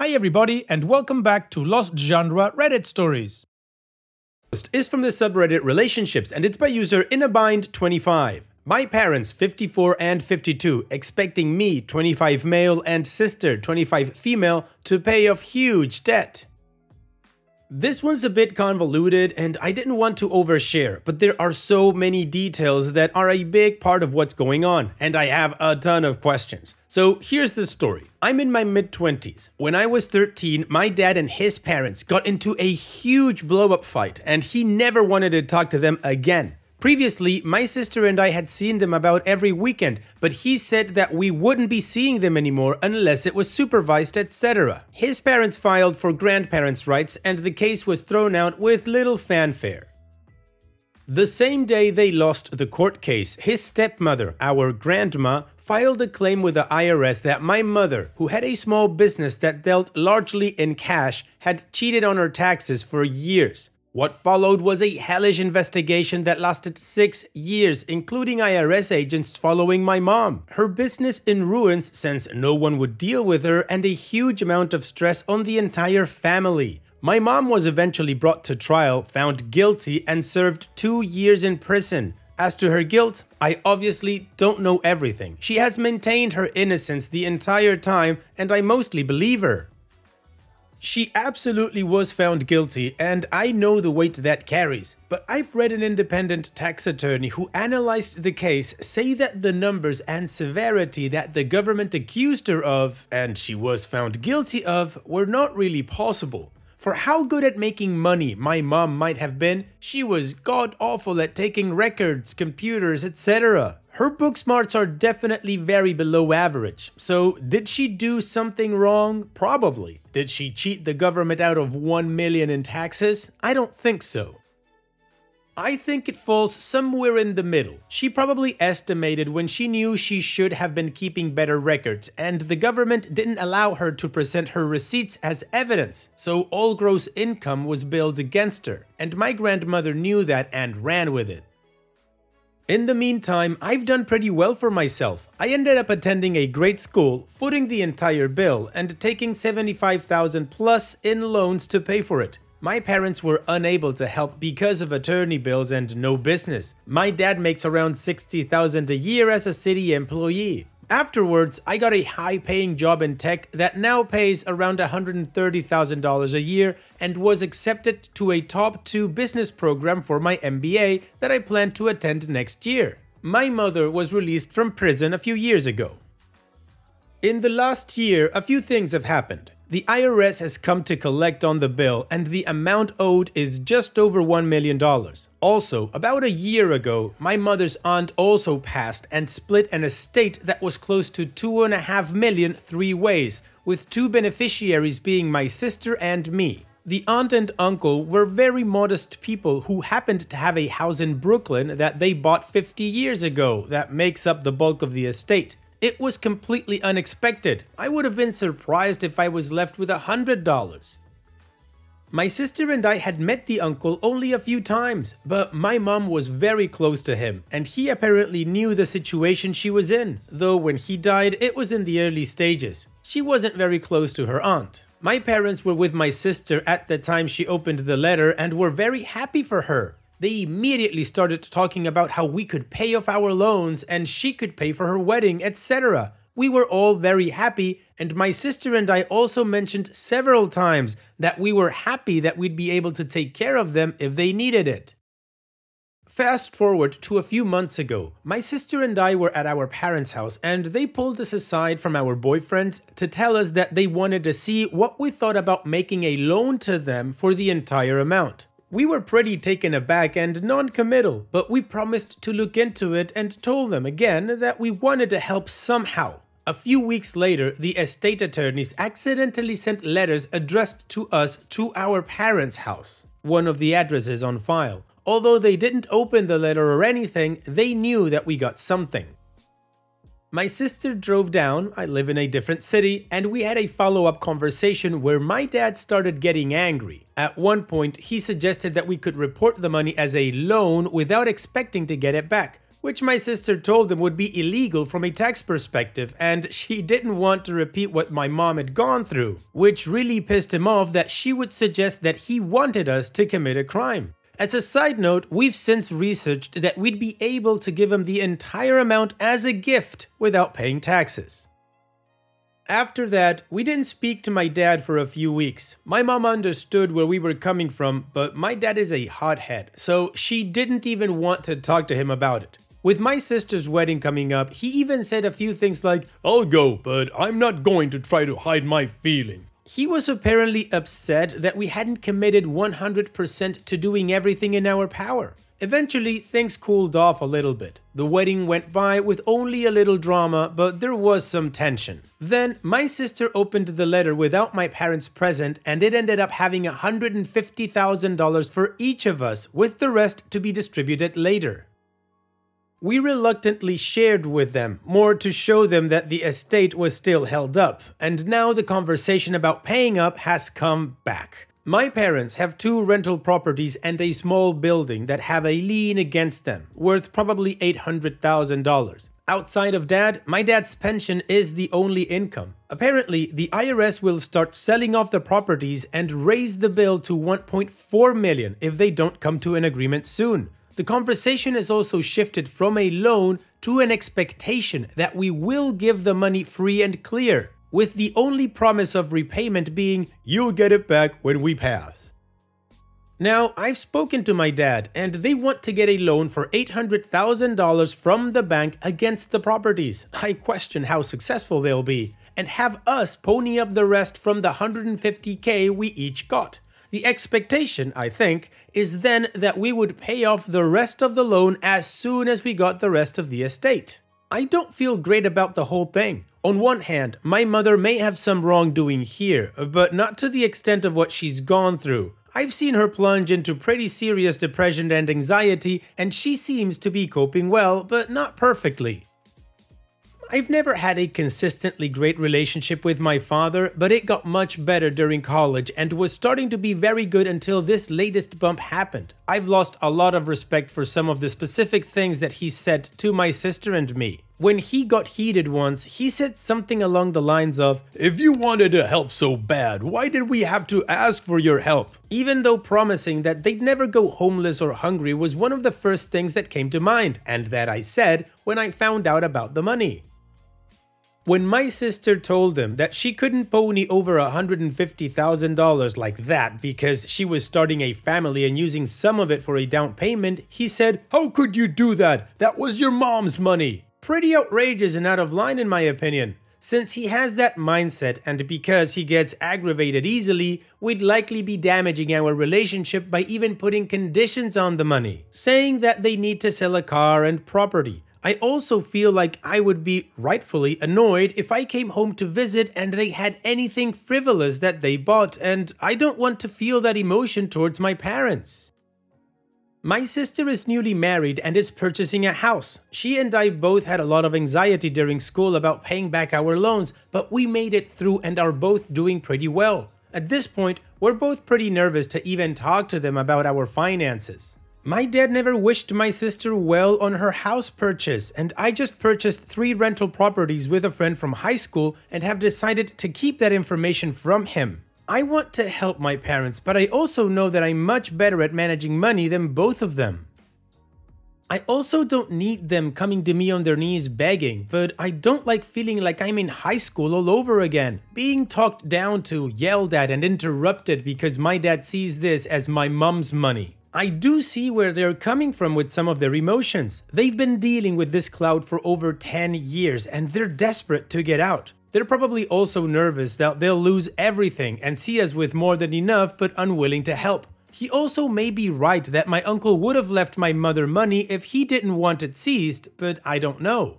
Hi everybody and welcome back to Lost Genre Reddit Stories. This is from the subreddit Relationships and it's by user inabind25. My parents 54 and 52 expecting me 25 male and sister 25 female to pay off huge debt. This one's a bit convoluted and I didn't want to overshare, but there are so many details that are a big part of what's going on and I have a ton of questions. So here's the story. I'm in my mid-20s. When I was 13, my dad and his parents got into a huge blow-up fight and he never wanted to talk to them again. Previously, my sister and I had seen them about every weekend, but he said that we wouldn't be seeing them anymore unless it was supervised, etc. His parents filed for grandparents' rights and the case was thrown out with little fanfare. The same day they lost the court case, his stepmother, our grandma, filed a claim with the IRS that my mother, who had a small business that dealt largely in cash, had cheated on her taxes for years. What followed was a hellish investigation that lasted 6 years, including IRS agents following my mom. Her business in ruins since no one would deal with her and a huge amount of stress on the entire family. My mom was eventually brought to trial, found guilty, and served 2 years in prison. As to her guilt, I obviously don't know everything. She has maintained her innocence the entire time, and I mostly believe her. She absolutely was found guilty, and I know the weight that carries. But I've read an independent tax attorney who analyzed the case say that the numbers and severity that the government accused her of, and she was found guilty of, were not really possible. For how good at making money my mom might have been, she was god-awful at taking records, computers, etc. Her book smarts are definitely very below average. So, did she do something wrong? Probably. Did she cheat the government out of $1 million in taxes? I don't think so. I think it falls somewhere in the middle. She probably estimated when she knew she should have been keeping better records, and the government didn't allow her to present her receipts as evidence, so all gross income was billed against her, and my grandmother knew that and ran with it. In the meantime, I've done pretty well for myself. I ended up attending a great school, footing the entire bill, and taking $75,000 plus in loans to pay for it. My parents were unable to help because of attorney bills and no business. My dad makes around $60,000 a year as a city employee. Afterwards, I got a high-paying job in tech that now pays around $130,000 a year and was accepted to a top 2 business program for my MBA that I plan to attend next year. My mother was released from prison a few years ago. In the last year, a few things have happened. The IRS has come to collect on the bill and the amount owed is just over $1 million. Also, about a year ago, my mother's aunt also passed and split an estate that was close to $2.5 million 3 ways, with 2 beneficiaries being my sister and me. The aunt and uncle were very modest people who happened to have a house in Brooklyn that they bought 50 years ago that makes up the bulk of the estate. It was completely unexpected. I would have been surprised if I was left with $100. My sister and I had met the uncle only a few times, but my mom was very close to him, and he apparently knew the situation she was in, though when he died it was in the early stages. She wasn't very close to her aunt. My parents were with my sister at the time she opened the letter and were very happy for her. They immediately started talking about how we could pay off our loans and she could pay for her wedding, etc. We were all very happy, and my sister and I also mentioned several times that we were happy that we'd be able to take care of them if they needed it. Fast forward to a few months ago, my sister and I were at our parents' house and they pulled us aside from our boyfriends to tell us that they wanted to see what we thought about making a loan to them for the entire amount. We were pretty taken aback and non-committal, but we promised to look into it and told them again that we wanted to help somehow. A few weeks later, the estate attorneys accidentally sent letters addressed to us to our parents' house, one of the addresses on file. Although they didn't open the letter or anything, they knew that we got something. My sister drove down, I live in a different city, and we had a follow-up conversation where my dad started getting angry. At one point, he suggested that we could report the money as a loan without expecting to get it back. which my sister told him would be illegal from a tax perspective, and she didn't want to repeat what my mom had gone through, which really pissed him off that she would suggest that he wanted us to commit a crime. As a side note, we've since researched that we'd be able to give him the entire amount as a gift without paying taxes. After that, we didn't speak to my dad for a few weeks. My mom understood where we were coming from, but my dad is a hothead, so she didn't even want to talk to him about it. With my sister's wedding coming up, he even said a few things like, "I'll go, but I'm not going to try to hide my feelings." He was apparently upset that we hadn't committed 100% to doing everything in our power. Eventually, things cooled off a little bit. The wedding went by with only a little drama, but there was some tension. Then, my sister opened the letter without my parents present, and it ended up having $150,000 for each of us, with the rest to be distributed later. We reluctantly shared with them, more to show them that the estate was still held up, and now the conversation about paying up has come back. My parents have 2 rental properties and a small building that have a lien against them, worth probably $800,000. Outside of Dad, my dad's pension is the only income. Apparently, the IRS will start selling off the properties and raise the bill to $1.4 million if they don't come to an agreement soon. The conversation has also shifted from a loan to an expectation that we will give the money free and clear, with the only promise of repayment being, "You'll get it back when we pass." Now, I've spoken to my dad, and they want to get a loan for $800,000 from the bank against the properties. I question how successful they'll be, and have us pony up the rest from the $150K we each got. The expectation, I think, is then that we would pay off the rest of the loan as soon as we got the rest of the estate. I don't feel great about the whole thing. On one hand, my mother may have some wrongdoing here, but not to the extent of what she's gone through. I've seen her plunge into pretty serious depression and anxiety, and she seems to be coping well, but not perfectly. I've never had a consistently great relationship with my father, but it got much better during college and was starting to be very good until this latest bump happened. I've lost a lot of respect for some of the specific things that he said to my sister and me. When he got heated once, he said something along the lines of, "If you wanted to help so bad, why did we have to ask for your help?" Even though promising that they'd never go homeless or hungry was one of the first things that came to mind, and that I said when I found out about the money. When my sister told him that she couldn't pony over $150,000 like that because she was starting a family and using some of it for a down payment, he said, "How could you do that? That was your mom's money." Pretty outrageous and out of line in my opinion. Since he has that mindset and because he gets aggravated easily, we'd likely be damaging our relationship by even putting conditions on the money, saying that they need to sell a car and property. I also feel like I would be rightfully annoyed if I came home to visit and they had anything frivolous that they bought, and I don't want to feel that emotion towards my parents. My sister is newly married and is purchasing a house. She and I both had a lot of anxiety during school about paying back our loans, but we made it through and are both doing pretty well. At this point, we're both pretty nervous to even talk to them about our finances. My dad never wished my sister well on her house purchase, and I just purchased 3 rental properties with a friend from high school and have decided to keep that information from him. I want to help my parents, but I also know that I'm much better at managing money than both of them. I also don't need them coming to me on their knees begging, but I don't like feeling like I'm in high school all over again, being talked down to, yelled at, and interrupted because my dad sees this as my mom's money. I do see where they're coming from with some of their emotions. They've been dealing with this cloud for over 10 years and they're desperate to get out. They're probably also nervous that they'll lose everything and see us with more than enough but unwilling to help. He also may be right that my uncle would have left my mother money if he didn't want it seized, but I don't know.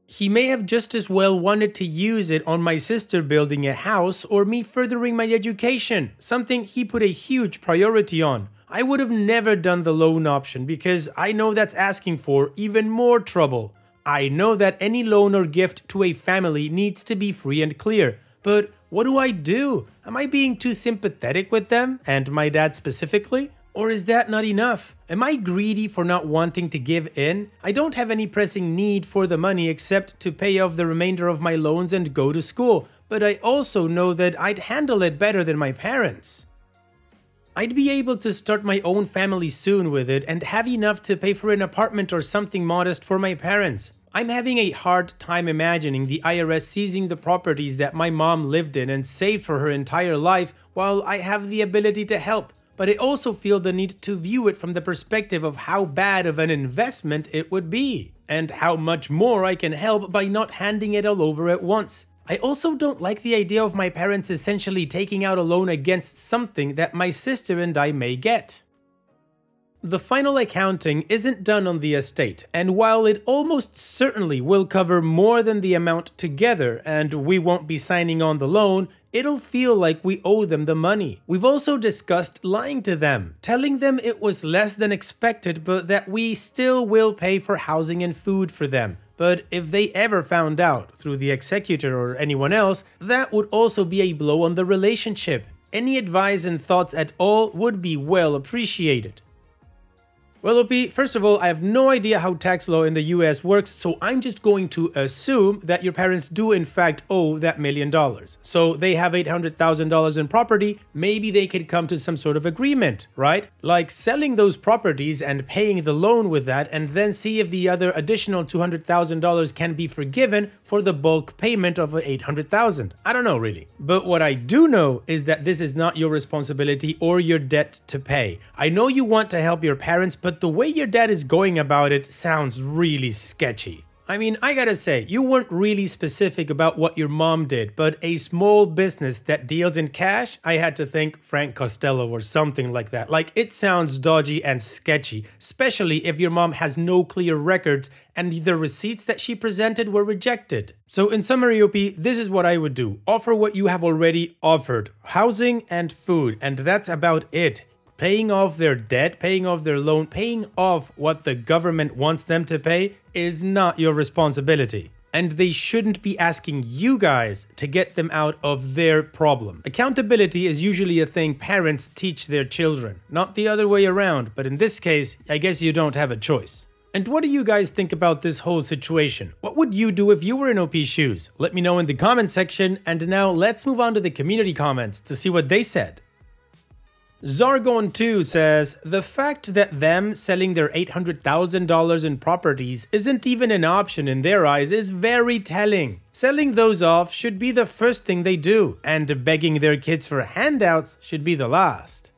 He may have just as well wanted to use it on my sister building a house or me furthering my education, something he put a huge priority on. I would have never done the loan option because I know that's asking for even more trouble. I know that any loan or gift to a family needs to be free and clear, but what do I do? Am I being too sympathetic with them, and my dad specifically? Or is that not enough? Am I greedy for not wanting to give in? I don't have any pressing need for the money except to pay off the remainder of my loans and go to school, but I also know that I'd handle it better than my parents. I'd be able to start my own family soon with it and have enough to pay for an apartment or something modest for my parents. I'm having a hard time imagining the IRS seizing the properties that my mom lived in and saved for her entire life while I have the ability to help. But I also feel the need to view it from the perspective of how bad of an investment it would be, and how much more I can help by not handing it all over at once. I also don't like the idea of my parents essentially taking out a loan against something that my sister and I may get. The final accounting isn't done on the estate, and while it almost certainly will cover more than the amount together and we won't be signing on the loan, it'll feel like we owe them the money. We've also discussed lying to them, telling them it was less than expected but that we still will pay for housing and food for them. But if they ever found out, through the executor or anyone else, that would also be a blow on the relationship. Any advice and thoughts at all would be well appreciated. Well, OP, first of all, I have no idea how tax law in the US works, so I'm just going to assume that your parents do in fact owe that $1 million. So they have $800,000 in property, maybe they could come to some sort of agreement, right? Like selling those properties and paying the loan with that, and then see if the other additional $200,000 can be forgiven for the bulk payment of $800,000. I don't know really. But what I do know is that this is not your responsibility or your debt to pay. I know you want to help your parents, but the way your dad is going about it sounds really sketchy. I mean, I gotta say, you weren't really specific about what your mom did, but a small business that deals in cash, I had to think Frank Costello or something like that. Like, it sounds dodgy and sketchy, especially if your mom has no clear records and the receipts that she presented were rejected. So in summary, OP, this is what I would do. Offer what you have already offered, housing and food, and that's about it. Paying off their debt, paying off their loan, paying off what the government wants them to pay is not your responsibility. And they shouldn't be asking you guys to get them out of their problem. Accountability is usually a thing parents teach their children, not the other way around, but in this case, I guess you don't have a choice. And what do you guys think about this whole situation? What would you do if you were in OP's shoes? Let me know in the comment section, and now let's move on to the community comments to see what they said. Zargon2 says, the fact that them selling their $800,000 in properties isn't even an option in their eyes is very telling. Selling those off should be the first thing they do, and begging their kids for handouts should be the last.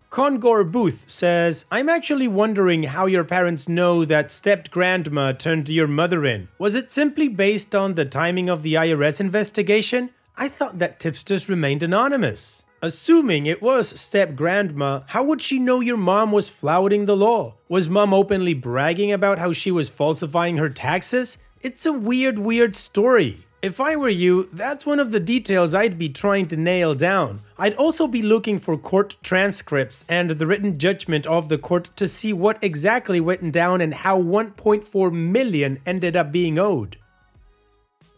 Congor Booth says, I'm actually wondering how your parents know that step-grandma turned your mother in. Was it simply based on the timing of the IRS investigation? I thought that tipsters remained anonymous. Assuming it was step-grandma, how would she know your mom was flouting the law? Was mom openly bragging about how she was falsifying her taxes? It's a weird story. If I were you, that's one of the details I'd be trying to nail down. I'd also be looking for court transcripts and the written judgment of the court to see what exactly went down and how $1.4 million ended up being owed.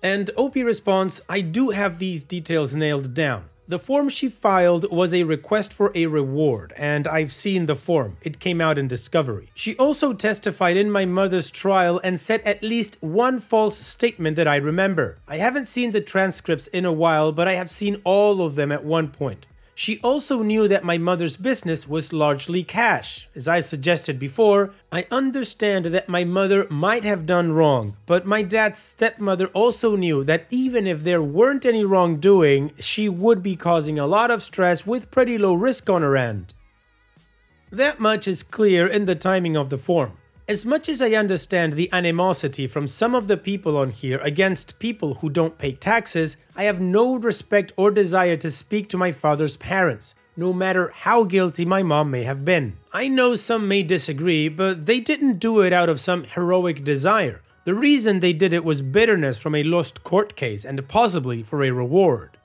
And OP responds, I do have these details nailed down. The form she filed was a request for a reward, and I've seen the form. It came out in discovery. She also testified in my mother's trial and said at least one false statement that I remember. I haven't seen the transcripts in a while, but I have seen all of them at one point. She also knew that my mother's business was largely cash. As I suggested before, I understand that my mother might have done wrong, but my dad's stepmother also knew that even if there weren't any wrongdoing, she would be causing a lot of stress with pretty low risk on her end. That much is clear in the timing of the form. As much as I understand the animosity from some of the people on here against people who don't pay taxes, I have no respect or desire to speak to my father's parents, no matter how guilty my mom may have been. I know some may disagree, but they didn't do it out of some heroic desire. The reason they did it was bitterness from a lost court case and possibly for a reward.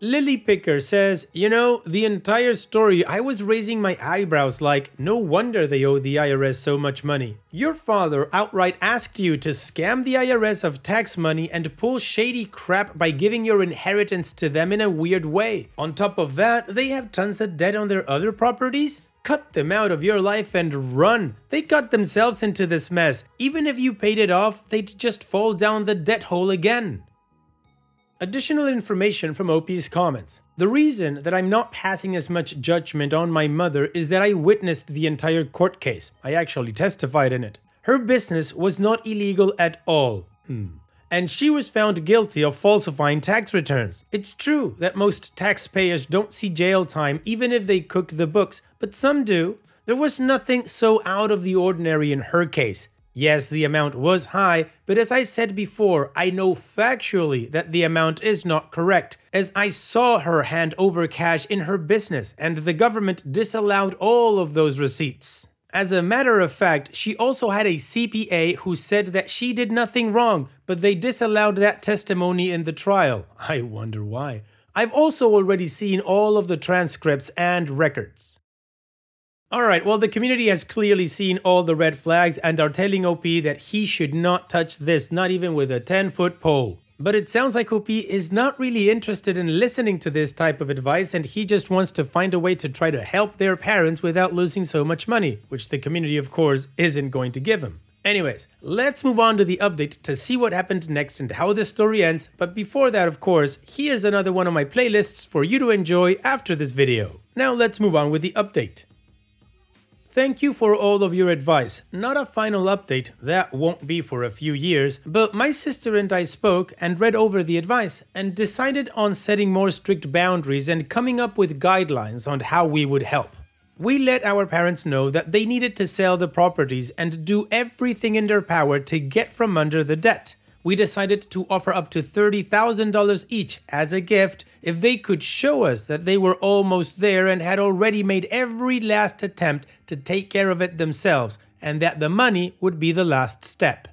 Lily Picker says, you know, the entire story I was raising my eyebrows like, no wonder they owe the IRS so much money. Your father outright asked you to scam the IRS of tax money and pull shady crap by giving your inheritance to them in a weird way. On top of that, they have tons of debt on their other properties? Cut them out of your life and run. They got themselves into this mess. Even if you paid it off, they'd just fall down the debt hole again. Additional information from OP's comments. The reason that I'm not passing as much judgment on my mother is that I witnessed the entire court case. I actually testified in it. Her business was not illegal at all. And she was found guilty of falsifying tax returns. It's true that most taxpayers don't see jail time even if they cook the books, but some do. There was nothing so out of the ordinary in her case. Yes, the amount was high, but as I said before, I know factually that the amount is not correct, as I saw her hand over cash in her business and the government disallowed all of those receipts. As a matter of fact, she also had a CPA who said that she did nothing wrong, but they disallowed that testimony in the trial. I wonder why. I've also already seen all of the transcripts and records. Alright, well, the community has clearly seen all the red flags and are telling OP that he should not touch this, not even with a 10-foot pole. But it sounds like OP is not really interested in listening to this type of advice, and he just wants to find a way to try to help their parents without losing so much money, which the community, of course, isn't going to give him. Anyways, let's move on to the update to see what happened next and how this story ends, but before that, of course, here's another one of my playlists for you to enjoy after this video. Now let's move on with the update. Thank you for all of your advice. Not a final update, that won't be for a few years, but my sister and I spoke and read over the advice and decided on setting more strict boundaries and coming up with guidelines on how we would help. We let our parents know that they needed to sell the properties and do everything in their power to get from under the debt. We decided to offer up to $30,000 each as a gift if they could show us that they were almost there and had already made every last attempt to take care of it themselves, and that the money would be the last step.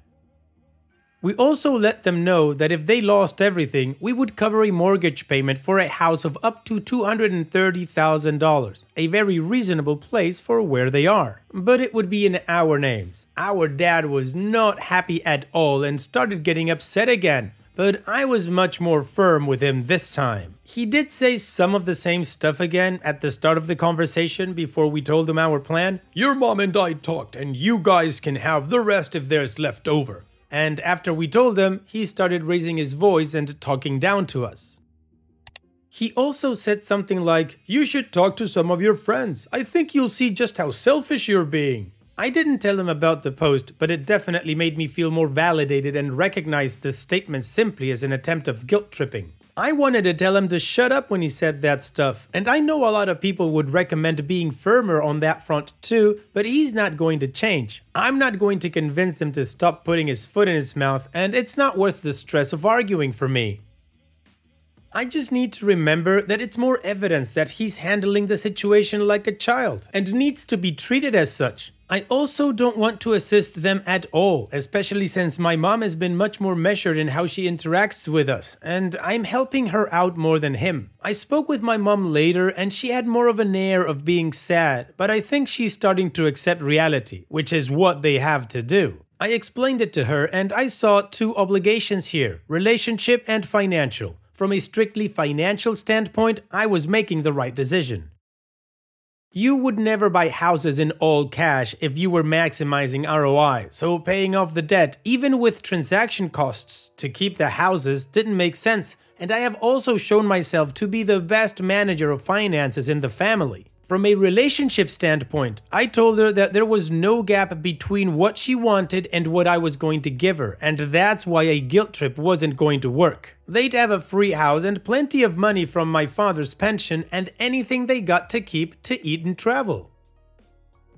We also let them know that if they lost everything, we would cover a mortgage payment for a house of up to $230,000, a very reasonable place for where they are. But it would be in our names. Our dad was not happy at all and started getting upset again, but I was much more firm with him this time. He did say some of the same stuff again at the start of the conversation before we told him our plan. Your mom and I talked and you guys can have the rest if there's left over. And after we told him, he started raising his voice and talking down to us. He also said something like, "You should talk to some of your friends. I think you'll see just how selfish you're being." I didn't tell him about the post, but it definitely made me feel more validated and recognized the statement simply as an attempt of guilt tripping. I wanted to tell him to shut up when he said that stuff, and I know a lot of people would recommend being firmer on that front too, but he's not going to change. I'm not going to convince him to stop putting his foot in his mouth, and it's not worth the stress of arguing for me. I just need to remember that it's more evidence that he's handling the situation like a child, and needs to be treated as such. I also don't want to assist them at all, especially since my mom has been much more measured in how she interacts with us, and I'm helping her out more than him. I spoke with my mom later and she had more of an air of being sad, but I think she's starting to accept reality, which is what they have to do. I explained it to her and I saw two obligations here, relationship and financial. From a strictly financial standpoint, I was making the right decision. You would never buy houses in all cash if you were maximizing ROI, so paying off the debt, even with transaction costs, to keep the houses didn't make sense, and I have also shown myself to be the best manager of finances in the family. From a relationship standpoint, I told her that there was no gap between what she wanted and what I was going to give her, and that's why a guilt trip wasn't going to work. They'd have a free house and plenty of money from my father's pension and anything they got to keep to eat and travel.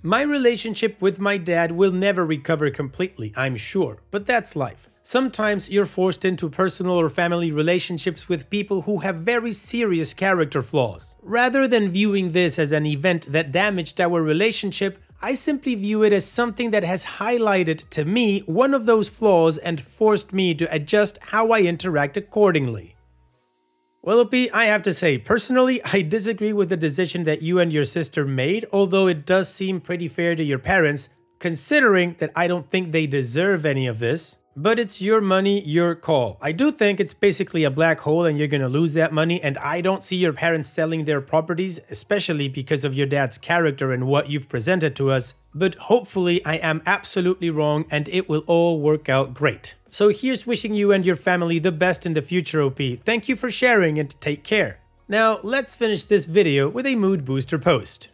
My relationship with my dad will never recover completely, I'm sure, but that's life. Sometimes you're forced into personal or family relationships with people who have very serious character flaws. Rather than viewing this as an event that damaged our relationship, I simply view it as something that has highlighted to me one of those flaws and forced me to adjust how I interact accordingly. Well, OP, I have to say, personally, I disagree with the decision that you and your sister made, although it does seem pretty fair to your parents, considering that I don't think they deserve any of this. But it's your money, your call. I do think it's basically a black hole and you're gonna lose that money, and I don't see your parents selling their properties, especially because of your dad's character and what you've presented to us. But hopefully I am absolutely wrong and it will all work out great. So here's wishing you and your family the best in the future, OP. Thank you for sharing and take care. Now let's finish this video with a mood booster post.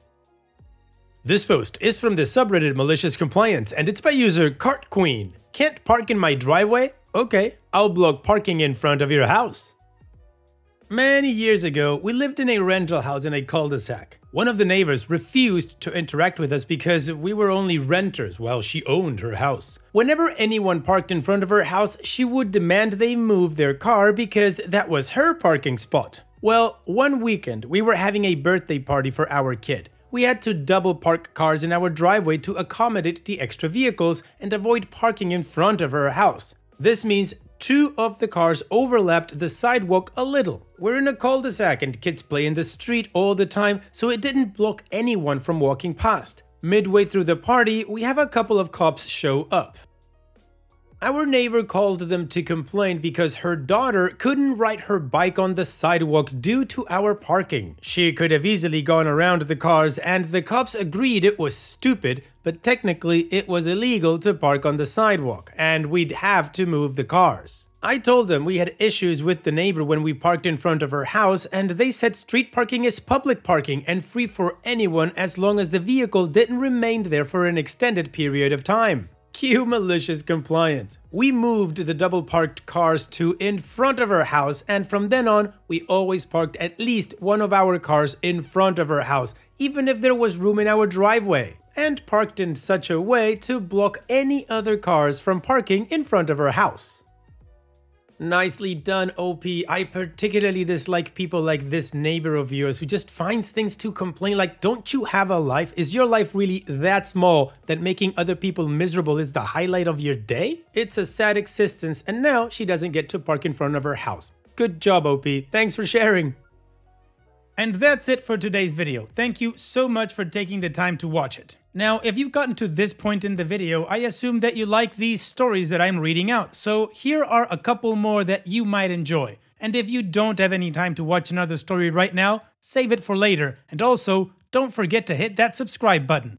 This post is from the subreddit Malicious Compliance and it's by user Cart Queen. Can't park in my driveway? Okay, I'll block parking in front of your house. Many years ago, we lived in a rental house in a cul-de-sac. One of the neighbors refused to interact with us because we were only renters while she owned her house. Whenever anyone parked in front of her house, she would demand they move their car because that was her parking spot. Well, one weekend, we were having a birthday party for our kid. We had to double park cars in our driveway to accommodate the extra vehicles and avoid parking in front of her house. This means 2 of the cars overlapped the sidewalk a little. We're in a cul-de-sac and kids play in the street all the time, so it didn't block anyone from walking past. Midway through the party, we have a couple of cops show up. Our neighbor called them to complain because her daughter couldn't ride her bike on the sidewalk due to our parking. She could have easily gone around the cars and the cops agreed it was stupid, but technically it was illegal to park on the sidewalk and we'd have to move the cars. I told them we had issues with the neighbor when we parked in front of her house and they said street parking is public parking and free for anyone as long as the vehicle didn't remain there for an extended period of time. Cue Malicious Compliance. We moved the double parked cars to in front of her house and from then on we always parked at least one of our cars in front of her house even if there was room in our driveway, and parked in such a way to block any other cars from parking in front of her house. Nicely done, OP. I particularly dislike people like this neighbor of yours who just finds things to complain. Like, don't you have a life? Is your life really that small that making other people miserable is the highlight of your day? It's a sad existence and now she doesn't get to park in front of her house. Good job, OP. Thanks for sharing. And that's it for today's video. Thank you so much for taking the time to watch it. Now, if you've gotten to this point in the video, I assume that you like these stories that I'm reading out, so here are a couple more that you might enjoy. And if you don't have any time to watch another story right now, save it for later, and also, don't forget to hit that subscribe button.